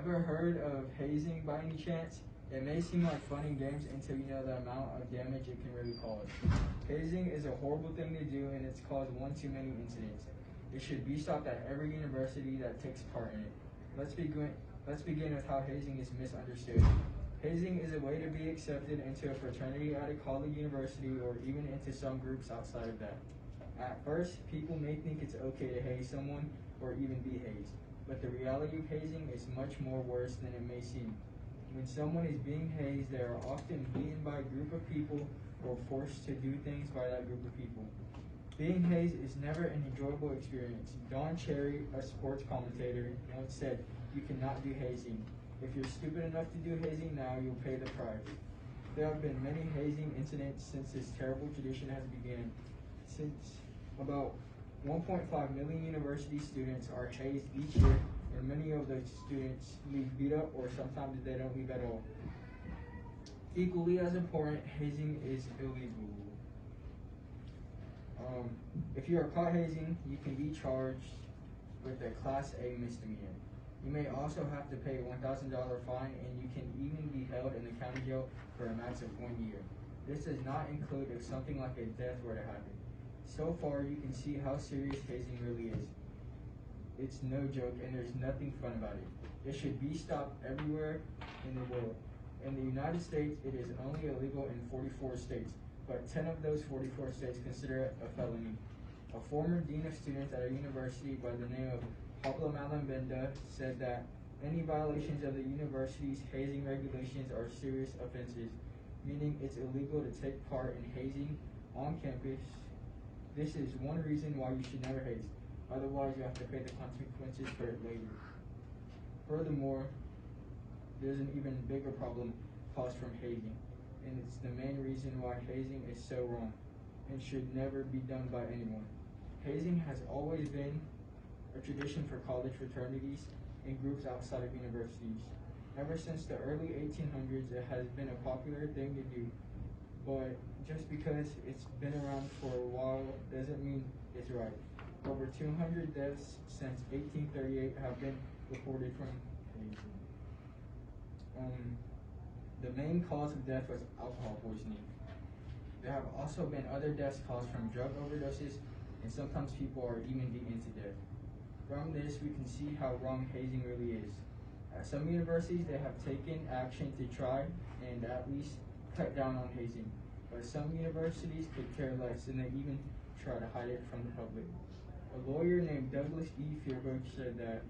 ever heard of hazing by any chance? It may seem like fun and games until you know the amount of damage it can really cause. Hazing is a horrible thing to do, and it's caused one too many incidents. It should be stopped at every university that takes part in it. Let's begin with how hazing is misunderstood. Hazing is a way to be accepted into a fraternity at a college, university, or even into some groups outside of that. At first, people may think it's okay to haze someone or even be hazed, but the reality of hazing is much more worse than it may seem. When someone is being hazed, they are often beaten by a group of people or forced to do things by that group of people. Being hazed is never an enjoyable experience. Don Cherry, a sports commentator, once said, "You cannot do hazing. If you're stupid enough to do hazing now, you'll pay the price." There have been many hazing incidents since this terrible tradition has begun. Since about 1.5 million university students are hazed each year, and many of those students leave beat up, or sometimes they don't leave at all. Equally as important, hazing is illegal. If you are caught hazing, you can be charged with a Class A misdemeanor. You may also have to pay a $1,000 fine, and you can even be held in the county jail for a max of 1 year. This does not include if something like a death were to happen. So far, you can see how serious hazing really is. It's no joke, and there's nothing fun about it. It should be stopped everywhere in the world. In the United States, it is only illegal in 44 states, but 10 of those 44 states consider it a felony. A former dean of students at a university by the name of Pablo Malambenda said that any violations of the university's hazing regulations are serious offenses, meaning it's illegal to take part in hazing on campus. This is one reason why you should never haze. Otherwise, you have to pay the consequences for it later. Furthermore, there's an even bigger problem caused from hazing, and it's the main reason why hazing is so wrong and should never be done by anyone. Hazing has always been a tradition for college fraternities and groups outside of universities. Ever since the early 1800s, it has been a popular thing to do, but just because it's been around for a while doesn't mean it's right. Over 200 deaths since 1838 have been reported from hazing. The main cause of death was alcohol poisoning. There have also been other deaths caused from drug overdoses, and sometimes people are even beaten to death. From this, we can see how wrong hazing really is. At some universities, they have taken action to try and at least cut down on hazing, but some universities could care less, and they even try to hide it from the public. A lawyer named Douglas E. Fairburg said that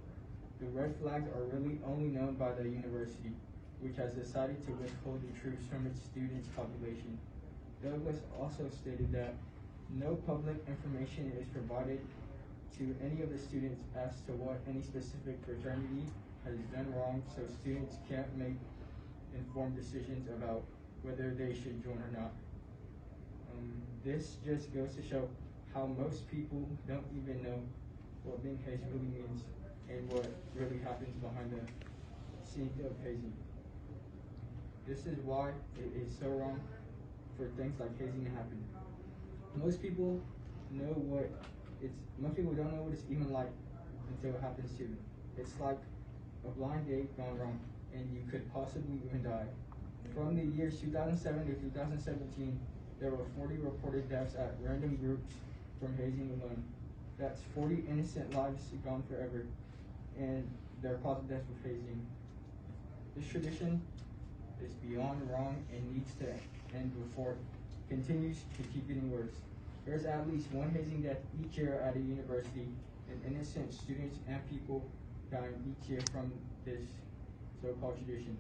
the red flags are really only known by the university, which has decided to withhold the truth from its students' population. Douglas also stated that no public information is provided to any of the students as to what any specific fraternity has done wrong, so students can't make informed decisions about whether they should join or not. This just goes to show how most people don't even know what being hazed really means and what really happens behind the scenes of hazing. This is why it is so wrong for things like hazing to happen. Most people don't know what it's even like until it happens to them. It's like a blind date gone wrong, and you could possibly even die. From the years 2007 to 2017, there were 40 reported deaths at random groups from hazing alone. That's 40 innocent lives gone forever, and they're caused of death with hazing. This tradition is beyond wrong and needs to end before it continues to keep getting worse. There's at least one hazing death each year at a university, and innocent students and people dying each year from this so-called tradition.